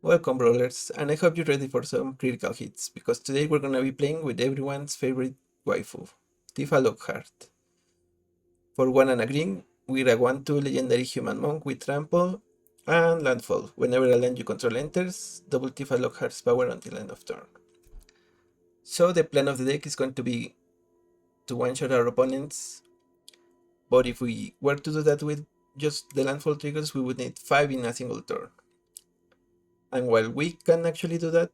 Welcome Brawlers, and I hope you're ready for some critical hits, because today we're gonna be playing with everyone's favorite waifu, Tifa Lockhart. For one and a green, we're a 1-2 legendary human monk with trample and landfall. Whenever a land you control enters, double Tifa Lockhart's power until end of turn. So the plan of the deck is going to be to one-shot our opponents, but if we were to do that with just the landfall triggers, we would need 5 in a single turn. And while we can actually do that,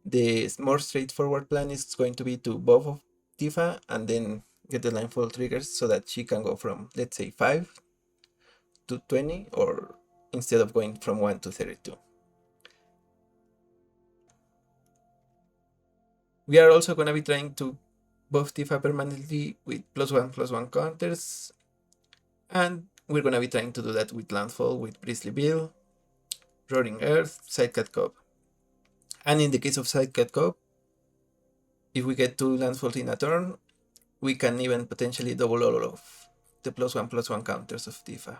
the more straightforward plan is going to be to buff of Tifa and then get the Landfall triggers so that she can go from, let's say, 5 to 20, or instead of going from 1 to 32. We are also going to be trying to buff Tifa permanently with +1/+1 counters, and we're going to be trying to do that with Landfall, with Priestly Bill, Roaring Earth, Sidecat Cub. And in the case of Sidecat Cub, if we get 2 Landfalls in a turn, we can even potentially double all of the +1/+1 counters of Tifa.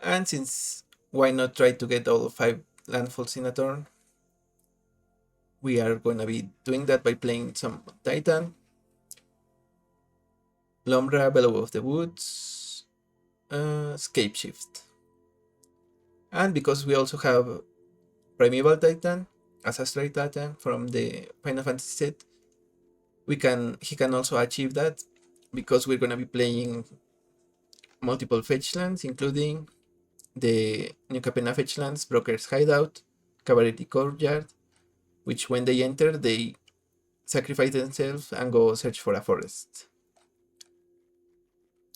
And since why not try to get all 5 landfalls in a turn, we are going to be doing that by playing some Titan, Lombra, Bellow of the Woods, Scape Shift. And because we also have Primeval Titan, Ancestral Titan from the Final Fantasy set, he can also achieve that, because we're going to be playing multiple fetch lands, including the New Capenna fetch lands, Broker's Hideout, Cabaret Courtyard, which when they enter, they sacrifice themselves and go search for a forest.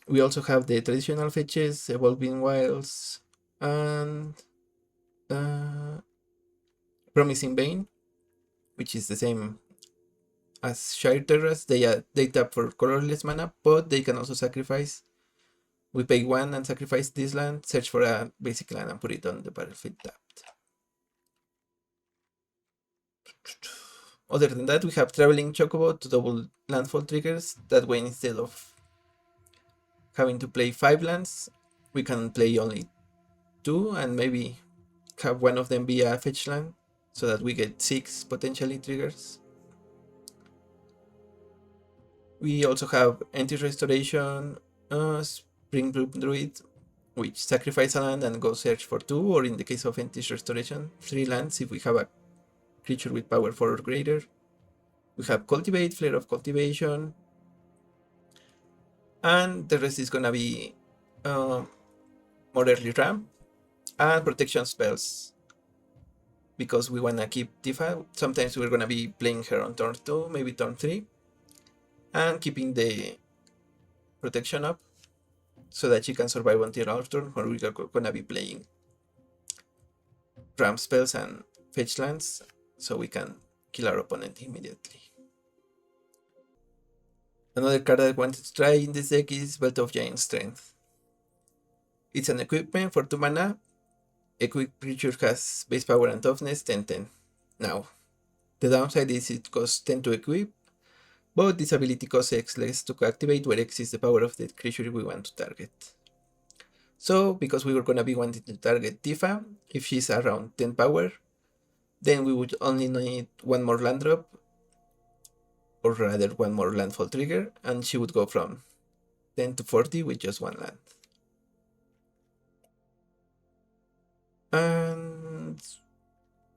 We also have the traditional fetches, Evolving Wilds, and Promising Bane, which is the same as Shire Terrace. They tap for colorless mana, but they can also sacrifice. We pay 1 and sacrifice this land, search for a basic land, and put it on the battlefield tapped. Other than that, we have Traveling Chocobo to double landfall triggers. That way, instead of having to play 5 lands, we can play only 2 and maybe have one of them be a fetch land, so that we get 6 potentially triggers. We also have Anti-Restoration, Spring Bloom Druid, which sacrifice a land and go search for 2, or in the case of Anti-Restoration, 3 lands if we have a creature with power 4 or greater. We have Cultivate, Flare of Cultivation, and the rest is gonna be more early ramp and protection spells, because we wanna keep Tifa. Sometimes we're gonna be playing her on turn 2, maybe turn 3, and keeping the protection up so that she can survive until our turn, where we're gonna be playing ramp spells and fetch lands, so we can kill our opponent immediately. Another card I wanted to try in this deck is Belt of Giant Strength. It's an equipment for 2 mana. Equipped creature has base power and toughness 10/10. Now, the downside is it costs 10 to equip, but this ability costs X less to activate, where X is the power of the creature we want to target. So, because we were going to be wanting to target Tifa, if she's around 10 power, then we would only need 1 more land drop, or rather 1 more landfall trigger, and she would go from 10 to 40 with just 1 land. And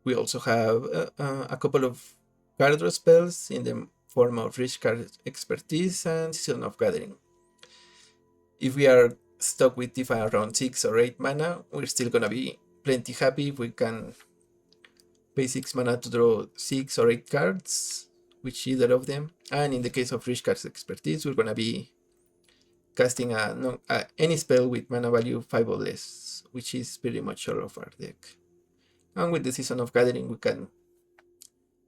we also have a couple of card draw spells in the form of Rich Card Expertise and Season of Gathering. If we are stuck with Tifa around 6 or 8 mana, we're still gonna be plenty happy if we can pay 6 mana to draw 6 or 8 cards, which either of them. And in the case of Rich Card Expertise, we're gonna be casting any spell with mana value 5 or less, which is pretty much all of our deck. And with the Season of Gathering, we can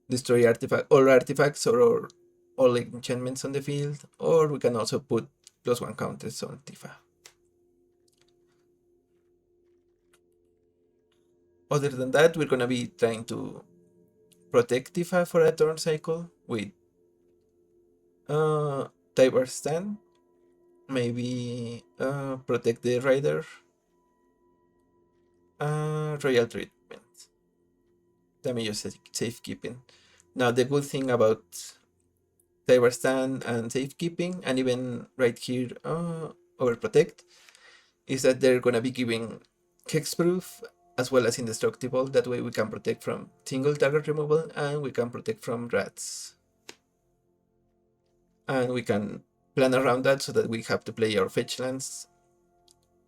destroy all artifacts or all enchantments on the field, or we can also put +1 counters on Tifa. Other than that, we're gonna be trying to protect Tifa for a turn cycle with Tiber Stand, maybe protect the Rider, Royal Treatment. Damage safekeeping. Now the good thing about Cyber Stand and safekeeping, and even right here, Overprotect, is that they're gonna be giving hexproof as well as indestructible. That way we can protect from single target removal and we can protect from rats. And we can plan around that so that we have to play our fetch lands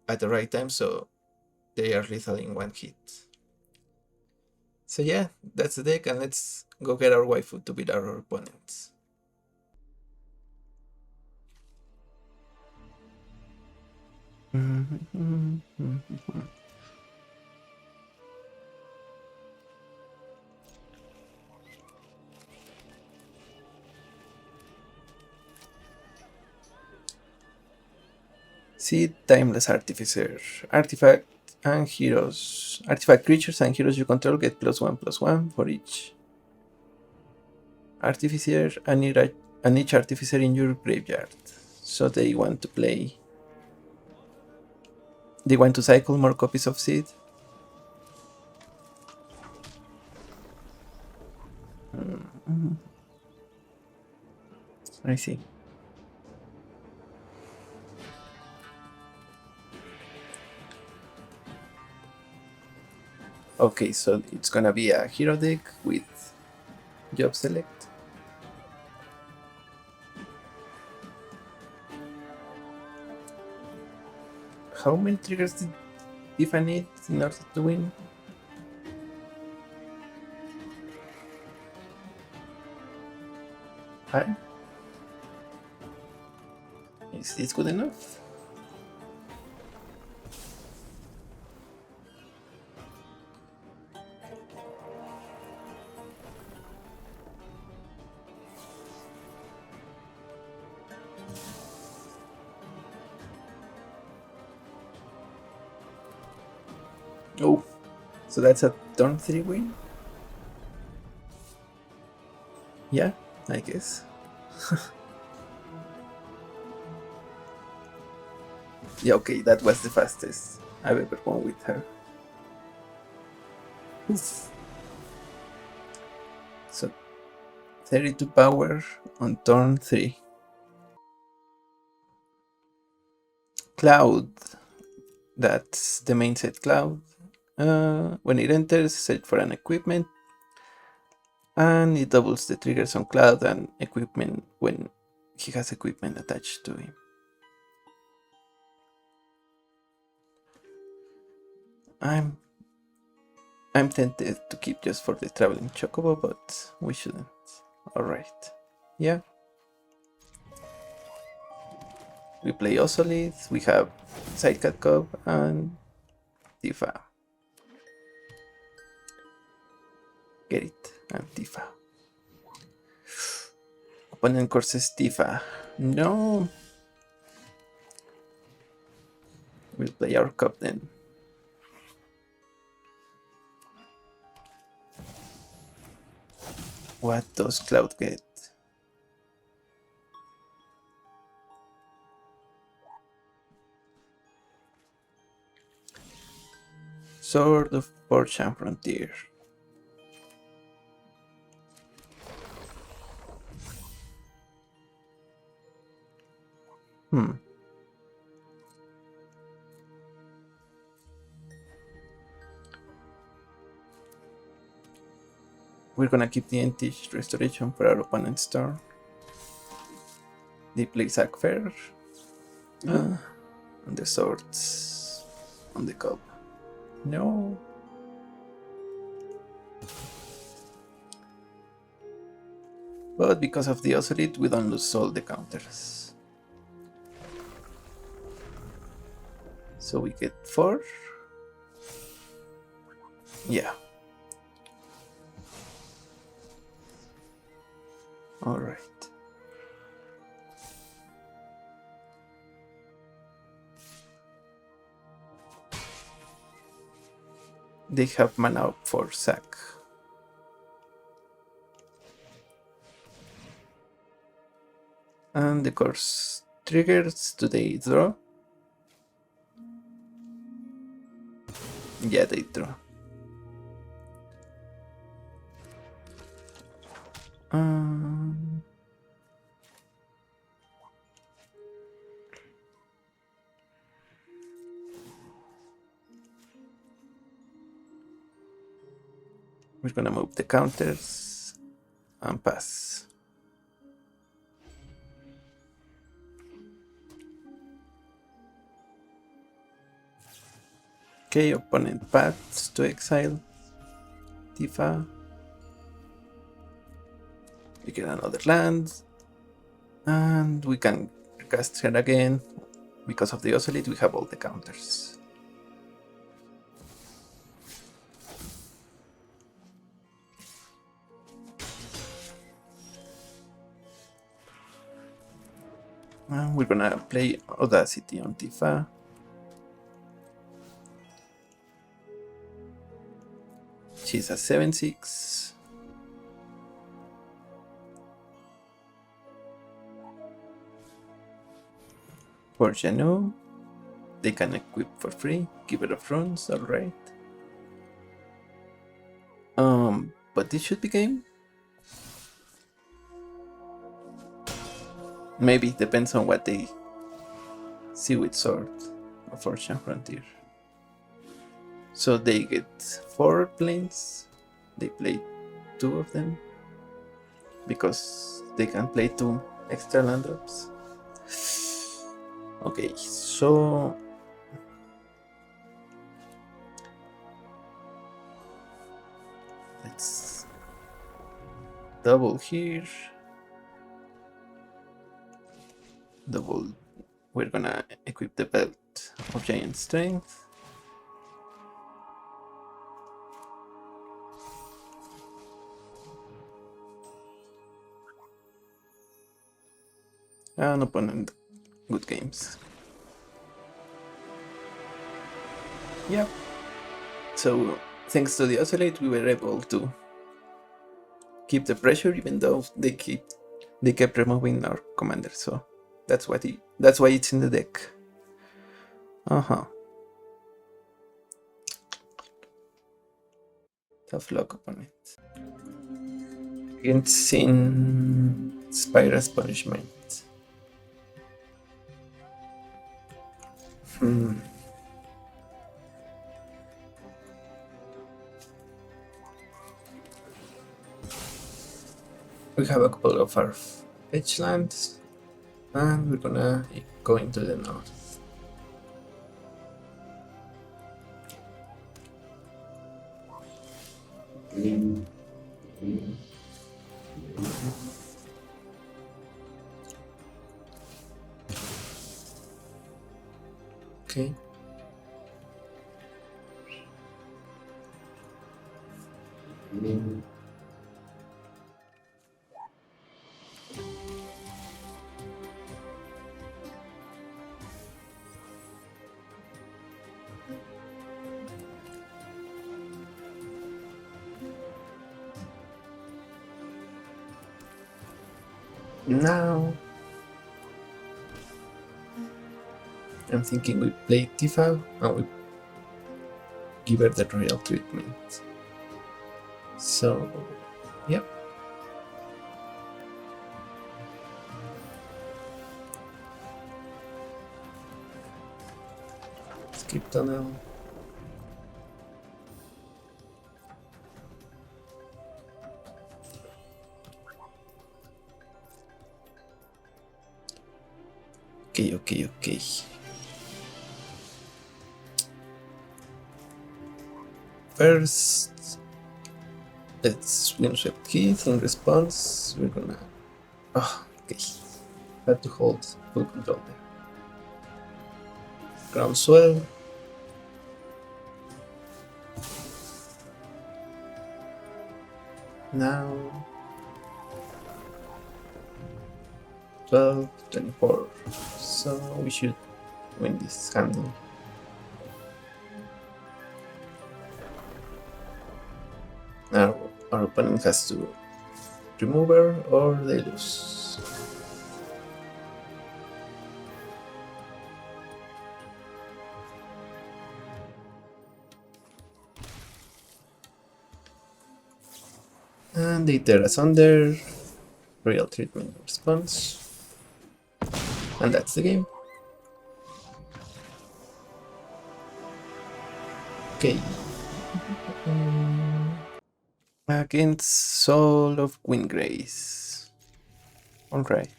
at the right time so they are lethal in one hit. So yeah, that's the deck, and let's go get our waifu to beat our opponents. Cid Timeless Artificer. Artifact and heroes. Artifact creatures and heroes you control get +1/+1 for each artificer and each artificer in your graveyard. So they want to play. They want to cycle more copies of Cid. I see. Okay, so it's gonna be a hero deck with job select. How many triggers did Tifa need in order to win? Hi? Is this good enough? Oh, so that's a turn 3 win? Yeah, I guess. Yeah, okay, that was the fastest I've ever won with her. Oof. So 32 power on turn 3. Cloud. That's the main set Cloud. When it enters, search for an equipment, and it doubles the triggers on Cloud and equipment when he has equipment attached to him. I'm tempted to keep just for the traveling chocobo, but we shouldn't. Alright. Yeah. We play Osolith, we have Sidecat Cub and Tifa. Get it? And Tifa. Opponent courses Tifa. No. We'll play our cup then. What does Cloud get? Sword of Forge and Frontier. We're gonna keep the Antique Restoration for our opponent's turn. They play Zac Fair. And the swords on the cup. No. But because of the Hazoret, we don't lose all the counters. So we get 4. Yeah. Alright. They have mana up for Zac. And the course triggers. Do they draw? Yeah, they draw. Um, we're gonna move the counters and pass. Okay, opponent paths to exile Tifa. We get another land, and we can cast her again. Because of the Oscillate, we have all the counters. And we're gonna play Audacity on Tifa. She's a 7/6. For Djeru, they can equip for free. Give it a runes, alright. But this should be game. Maybe it depends on what they see with Sword or Fortune Frontier. So they get 4 planes. They play 2 of them because they can play 2 extra land drops. Okay, so let's double here. Double. We're gonna equip the belt of Giant Strength. And opponent, good games. Yeah. So thanks to the Oscillate, we were able to keep the pressure, even though they kept removing our commander. So that's why it's in the deck. Tough luck, opponent. Against Sin Spyra's Punishment. We have a couple of our fetch lands, and we're gonna go into the north. Okay. Now I'm thinking we play Tifa and we give her the royal treatment. So, yep. Skip tunnel. Okay. First, let's Windswept Heath. In response, we're gonna... okay. Had to hold full control there. Groundswell. Now... 12, 24. So we should win this handle. Now our opponent has to remove her or they lose. And they tear us under. Real treatment response. And that's the game. Okay. Against Soul of Windgrace. Alright.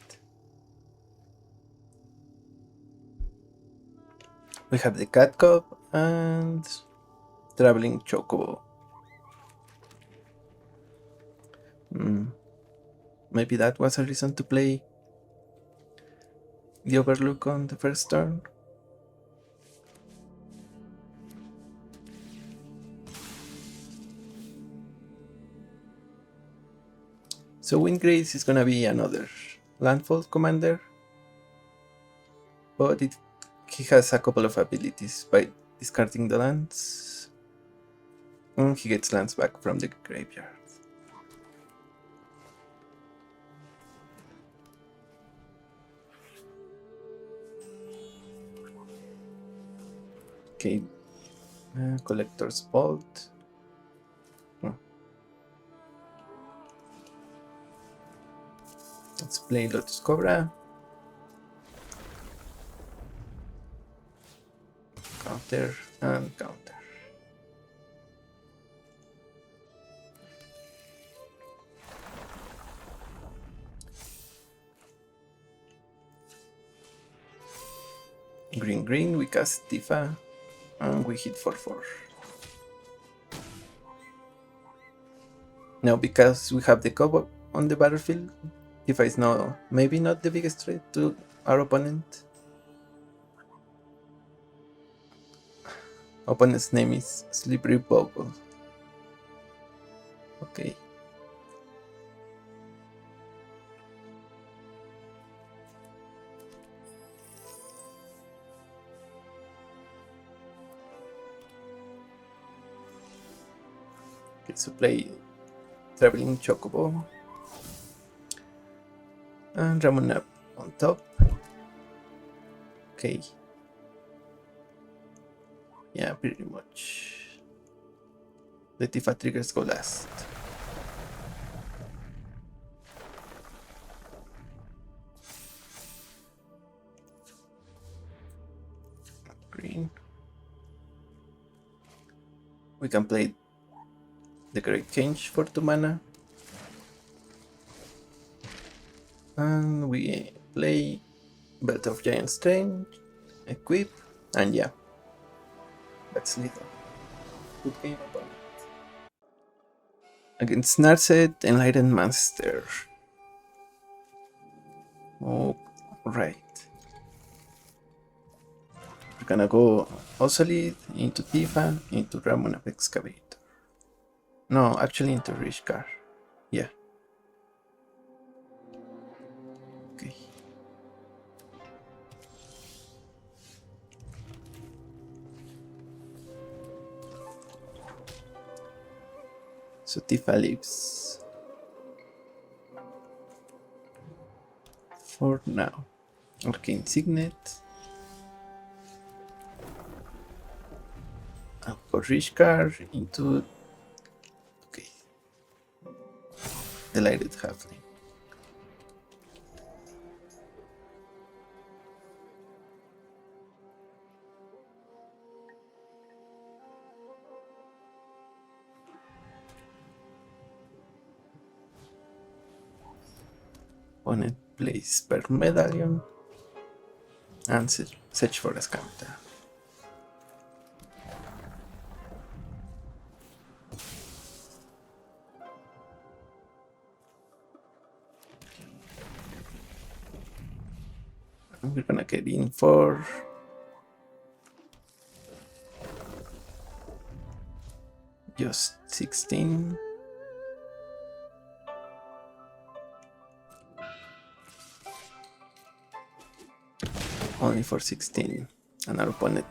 We have the Cat Cub and Traveling Chocobo. Maybe that was a reason to play the Overlook on the first turn. So Windgrace is gonna be another Landfall commander, but he has a couple of abilities. By discarding the lands, and he gets lands back from the graveyard. Okay, Collector's Vault. Let's play Lotus Cobra. Counter and counter. Green, we cast Tifa and we hit for 4. Now, because we have the Cub on the battlefield, Tifa is now maybe not the biggest threat to our opponent. Opponent's name is Slippery Bubble. Okay. Okay, so play Traveling Chocobo and Ramona on top. Okay. Yeah, pretty much. The Tifa triggers go last. Green. We can play the Great Change for 2 mana. And we play Belt of Giant Strength, equip, and yeah. That's lethal. Good game opponent. Against Narset, Enlightened Master. Oh, right. We're gonna go Osolith into Tifa, into Ramon of Excavator. No, actually into Rishkar. Yeah. Okay. So Tifa leaves. For now. Arcane Signet. I'll go Rishkar into... Okay. Delighted Halfling. Opponent plays per medallion and search for a Scanta. And we're gonna get in for just 16. Only for 16. And our opponent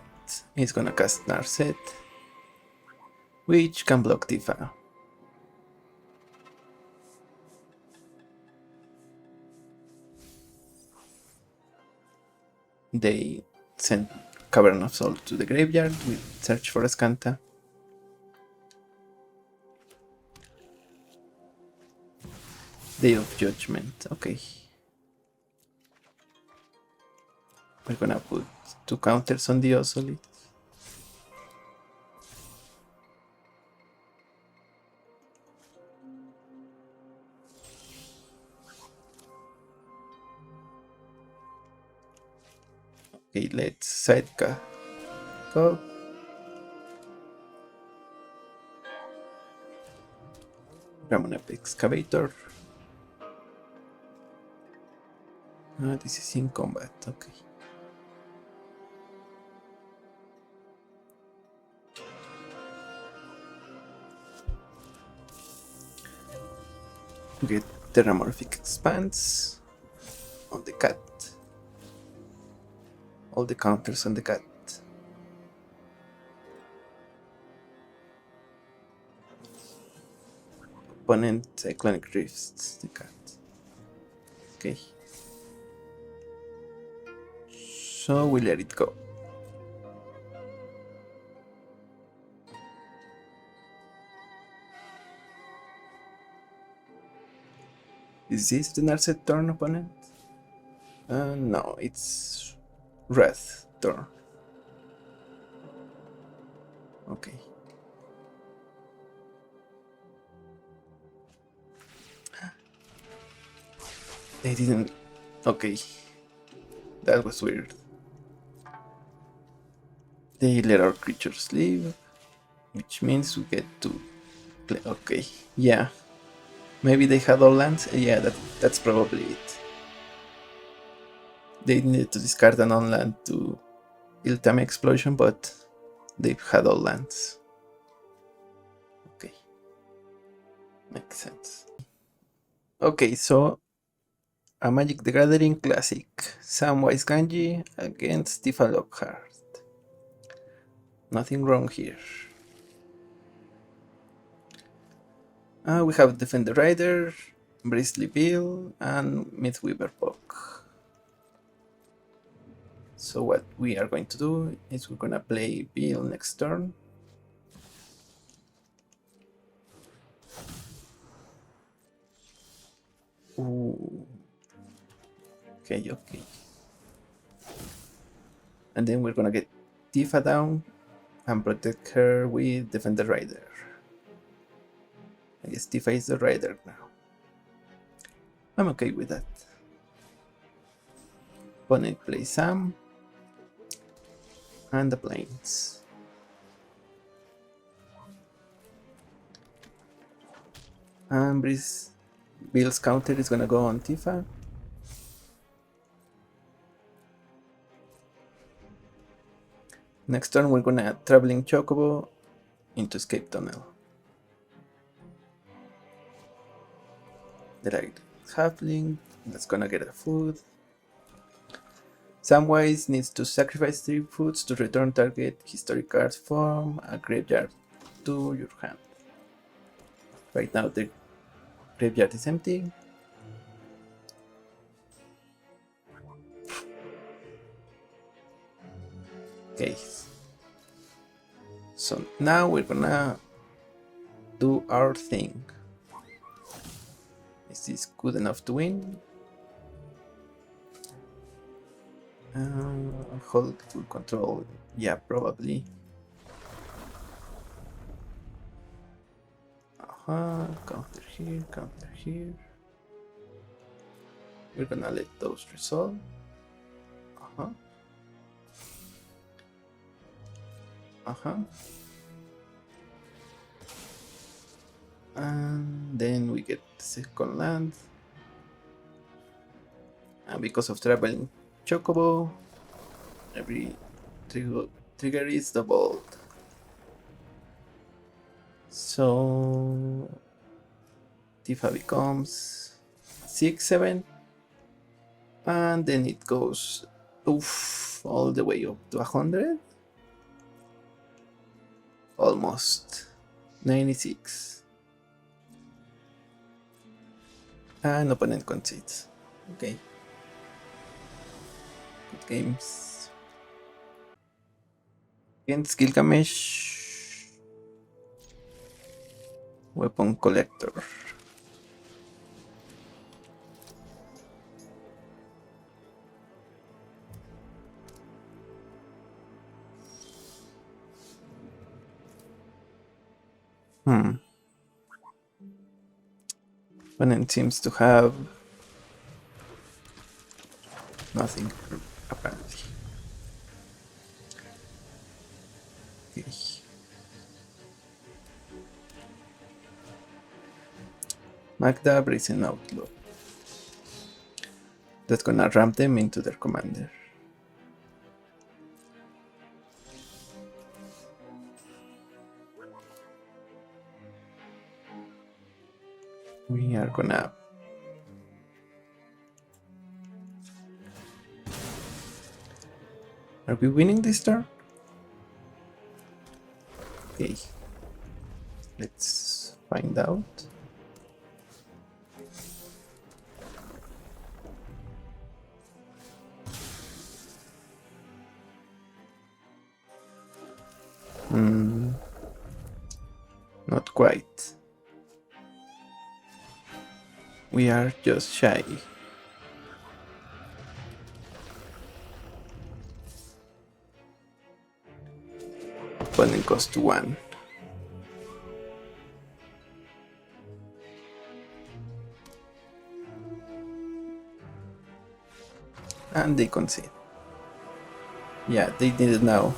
is gonna cast Narset, which can block Tifa. They send Cavern of Souls to the graveyard with search for a Scanta. Day of Judgment, okay. We're gonna put 2 counters on the Osolith. Okay, let's sidecar. Go. Ramon up Excavator. This is in combat, okay. Get Terramorphic Expanse on the cat. All the counters on the cat. Opponent Cyclonic Drifts the cat. Okay. So we let it go. Is this the Narset turn, opponent? No, it's Wrath turn. Okay. They didn't. Okay. That was weird. They let our creatures leave, which means we get to play. Okay, yeah. Maybe they had all lands? Yeah, that's probably it. They needed to discard an on-land to Iltami Explosion, but they've had all lands. Okay. Makes sense. Okay, so a Magic the Gathering Classic. Samwise Ganji against Tifa Lockhart. Nothing wrong here. We have Defender Rider, Bristly Bill, and Mythweaver Puck. So what we are going to do is we're gonna play Bill next turn. Ooh. Okay. And then we're gonna get Tifa down and protect her with Defender Rider. I guess Tifa is the rider now. I'm okay with that. Opponent plays Sam and the planes. And Bill's counter is gonna go on Tifa. Next turn we're gonna add Traveling Chocobo into Escape Tunnel. The right halfling, that's gonna get a food. Samwise needs to sacrifice 3 foods to return target historic cards from a graveyard to your hand. Right now the graveyard is empty. Okay. So now we're gonna do our thing. Is this good enough to win? Hold full control. Yeah, probably. Counter here, counter here. We're gonna let those resolve. And then we get the second land. And because of Traveling Chocobo, every trigger is doubled. So Tifa becomes 6-7, and then it goes all the way up to 100. Almost 96. And opponent concedes. Okay. Good games. Against Gilgamesh. Weapon Collector. Opponent seems to have nothing, apparently. Okay. Magda Brazen Outlaw. That's gonna ramp them into their commander. We are gonna Are we winning this turn? Okay. Let's find out. Not quite. We are just shy. Opponent goes to 1. And they concede. Yeah, they did it now.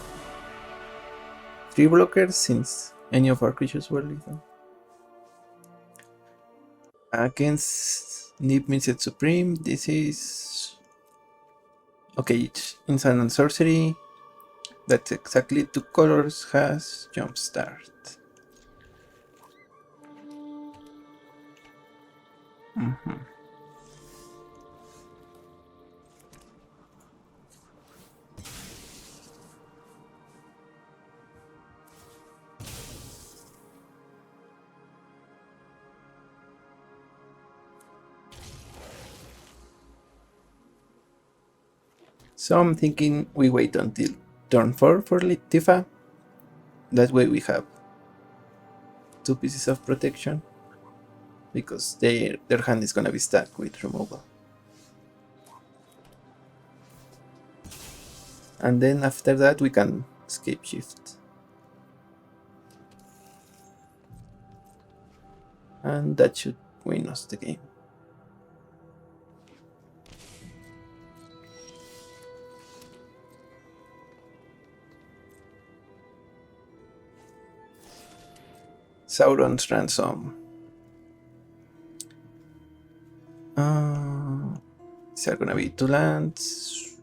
3 blockers since any of our creatures were lethal. Against Niv-Mizzet Supreme, this is... Okay, each instant and sorcery. That's exactly 2 colors has Jumpstart. So I'm thinking we wait until turn 4 for Tifa. That way we have 2 pieces of protection, because their hand is gonna be stuck with removal. And then after that we can escape shift. And that should win us the game. Sauron's Ransom. These are gonna be 2 lands.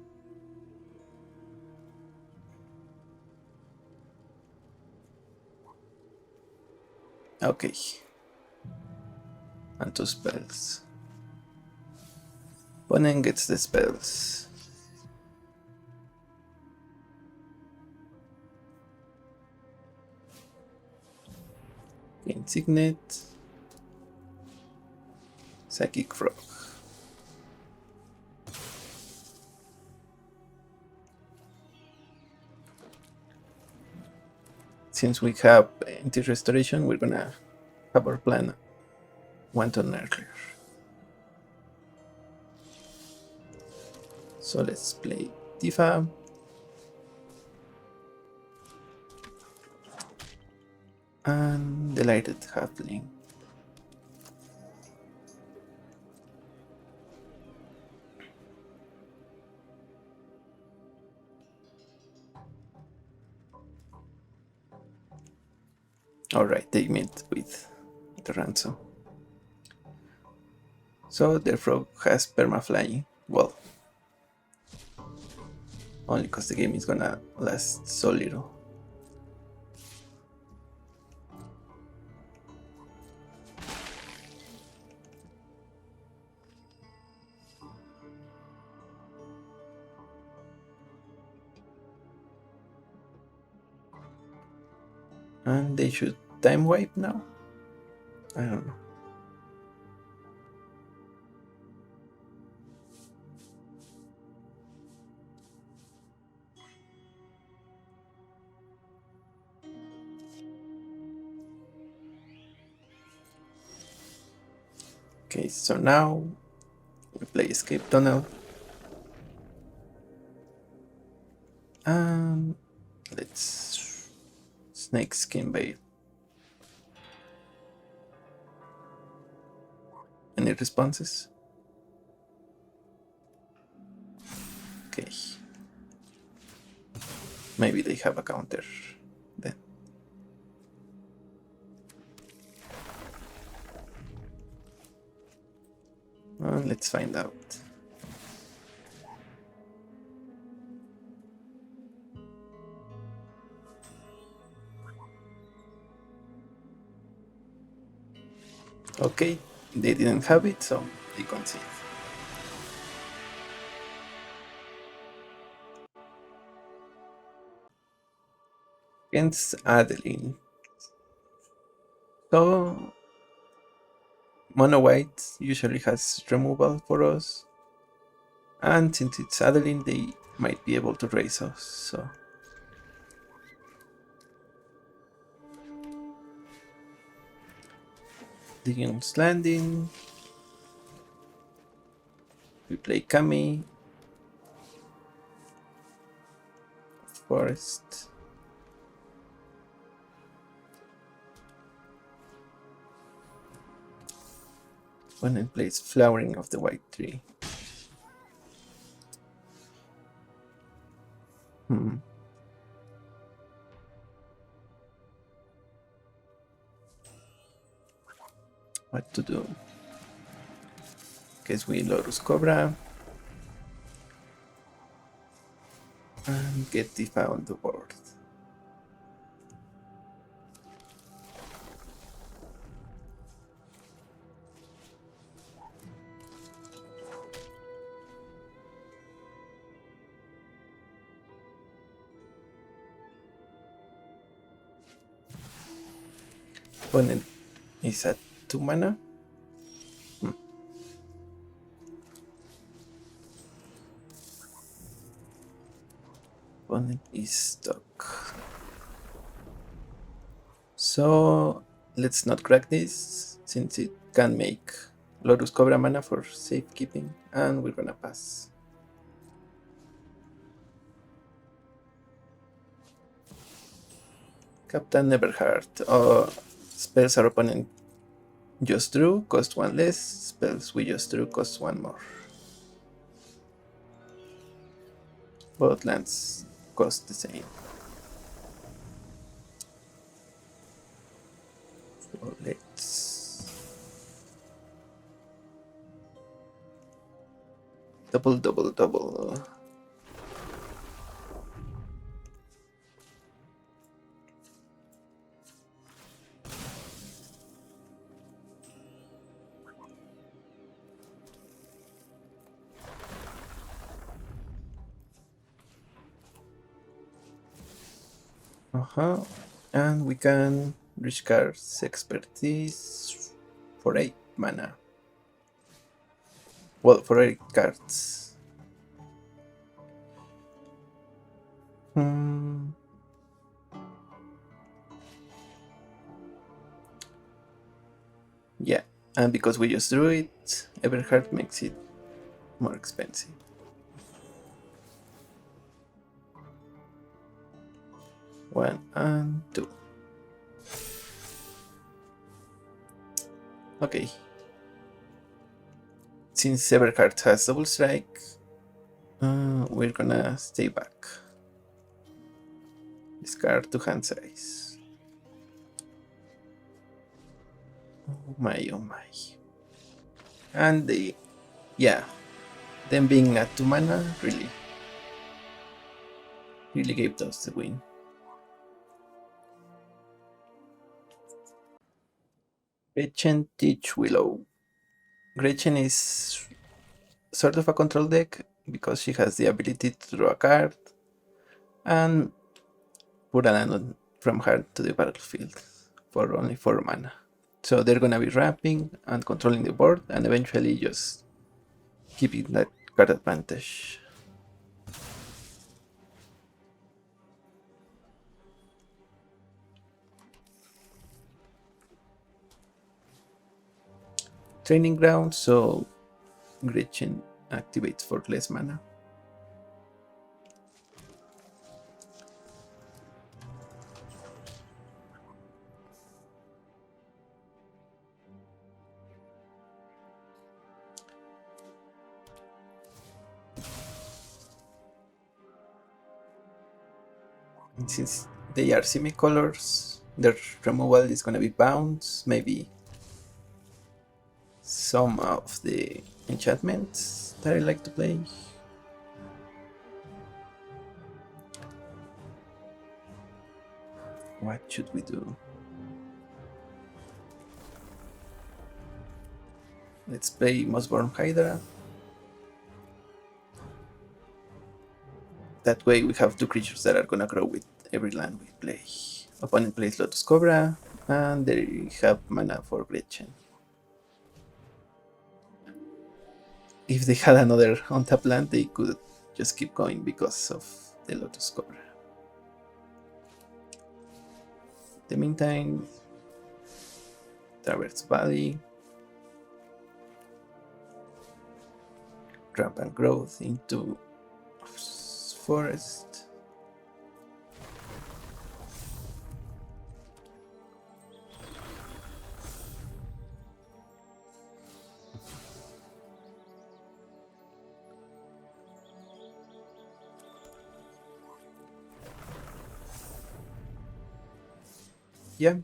Okay. And 2 spells. Opponent gets the spells. Signet. Psychic Frog. Since we have anti-restoration, we're gonna have our plan 1 turn earlier. So let's play Tifa. And Delighted Halfling. Alright, they meet with the ransom. So the frog has permaflying. Well, only because the game is gonna last so little. And they should time wipe now? I don't know. Okay, so now we play Escape Tunnel. And let's Snake Skin Bait. any responses. Okay. Maybe they have a counter then. Let's find out. Okay, they didn't have it, so they concede. Against Adeline. So mono white usually has removal for us, and since it's Adeline, they might be able to raise us. So Legion's Landing. We play Kami. Forest. Opponent plays Flowering of the White Tree. What to do? Guess we Lotus Cobra and get Tifa on the board. Opponent is at 2 mana. Opponent is stuck. So let's not crack this, since it can make Lotus Cobra mana for safekeeping, and we're gonna pass. Captain Neverheart. Spells our opponent just drew cost 1 less, spells we just drew cost 1 more. Both lands cost the same. So let's double. And we can discard Expertise for 8 mana. Well, for 8 cards. Yeah, and because we just drew it, Everheart makes it more expensive. One and two. Okay. Since Everheart has double strike, we're gonna stay back. Discard to hand size. Oh my. And them being at 2 mana really gave us the win. Gretchen Teach Willow. Gretchen is sort of a control deck because she has the ability to draw a card and put an land from her to the battlefield for only 4 mana. So they're gonna be ramping and controlling the board and eventually just keeping that card advantage. Training ground, so Gretchen activates for less mana. And since they are semi-colors, their removal is gonna be bounce, maybe some of the enchantments that I like to play. What should we do? Let's play Mossborn Hydra. That way we have two creatures that are gonna grow with every land we play. Opponent plays Lotus Cobra, and they have mana for Gretchen. If they had another untap land, they could just keep going because of the Lotus Cobra. In the meantime, Traverse Valley, Rampant Growth into Forest. Yeah.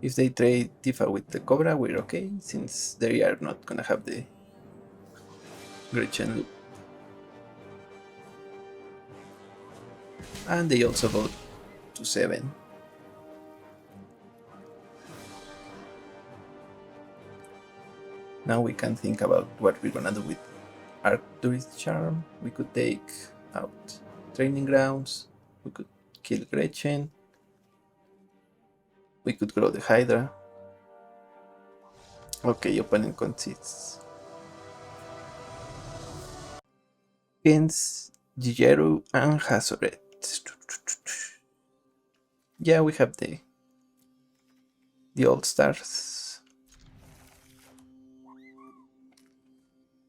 If they trade Tifa with the Cobra, we're okay, since they are not gonna have the Gretchen loop. And they also go to 7. Now we can think about what we're gonna do with Arcturus Charm. We could take out Training Grounds, we could kill Gretchen, we could grow the Hydra. Okay, opponent concedes. Against Djeru and Hazoret. Yeah, we have the old stars.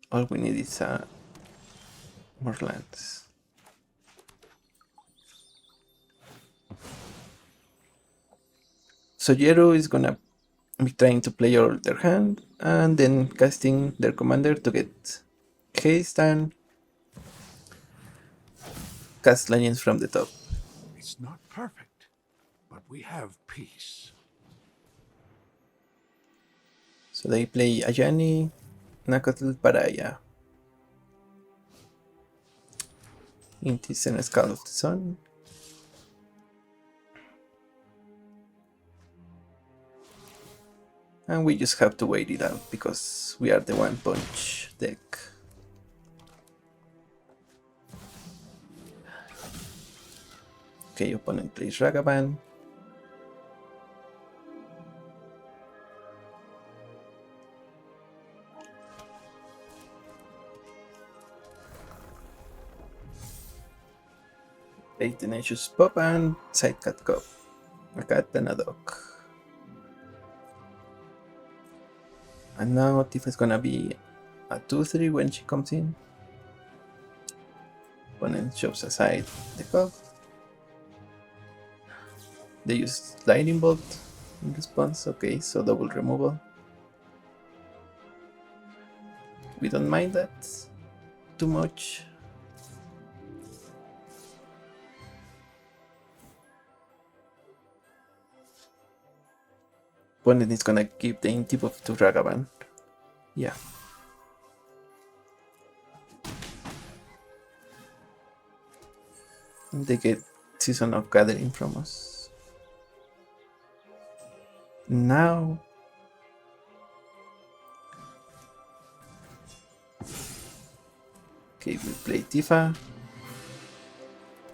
All we need is more lands. So Djeru is gonna be trying to play all their hand and then casting their commander to get haste and cast legends from the top. It's not perfect, but we have peace. So they play Ayani, Nakatl Paraya, Intis and Skull of the Sun. And we just have to wait it out because we are the one punch deck. Okay, opponent plays Ragavan. Play Tenacious Pop and Sidecut Cop. A cat and a dog. And now Tifa is gonna be a 2-3 when she comes in. Opponent shoves aside the cop. They use Lightning Bolt in response. Okay, so double removal. We don't mind that too much. Opponent is gonna keep the intip of to Ragavan. Yeah. And they get Season of Gathering from us. Now okay, we play Tifa.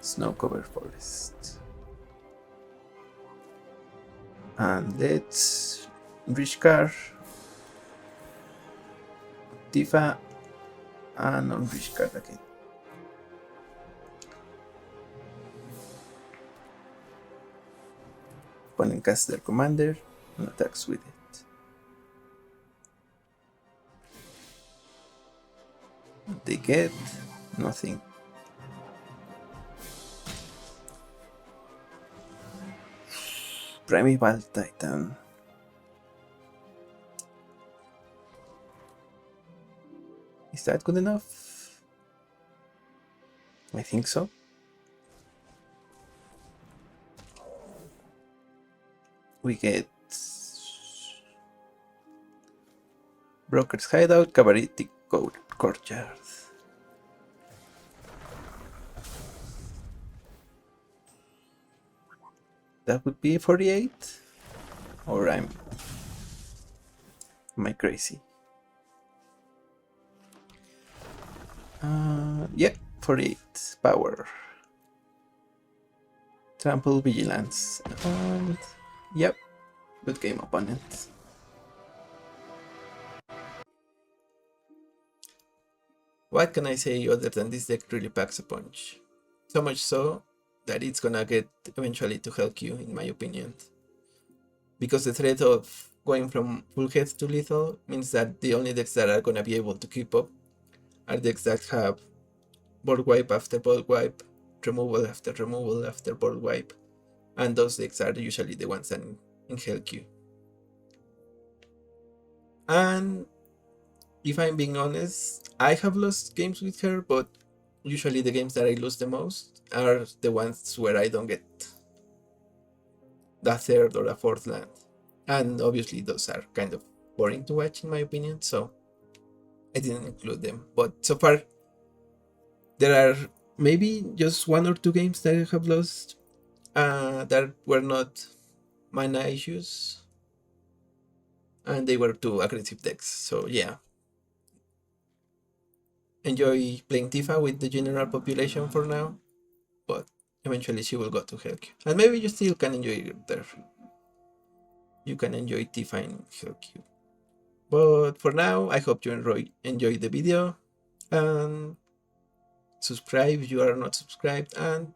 Snow Cover Forest. And let's Rishkar, Tifa, and on Rishkar again. Opponent casts their commander and attacks with it. They get nothing. Primeval Titan. Is that good enough? I think so. We get Broker's Hideout, Cabaret Courtyard. That would be 48? Or am I crazy? Yeah, 48 power. Trample Vigilance. And yep, good game opponent. What can I say other than this deck really packs a punch? So much so that it's gonna get eventually to help you, in my opinion. Because the threat of going from full health to lethal means that the only decks that are gonna be able to keep up are decks that have board wipe after board wipe, removal after removal after board wipe, and those decks are usually the ones that in hell queue. And if I'm being honest, I have lost games with her, but usually the games that I lose the most are the ones where I don't get the third or the fourth land. And obviously those are kind of boring to watch in my opinion, so I didn't include them. But so far, there are maybe just 1 or 2 games that I have lost that were not mana issues, and they were 2 aggressive decks. So yeah, enjoy playing Tifa with the general population for now, but eventually she will go to Hellq. And maybe you still can enjoy it there. You can enjoy Tifa in Hellq. But for now, I hope you enjoy the video, and subscribe if you are not subscribed, and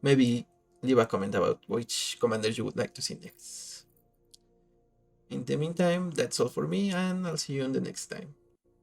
maybe leave a comment about which commanders you would like to see next. In the meantime, that's all for me, and I'll see you on the next time.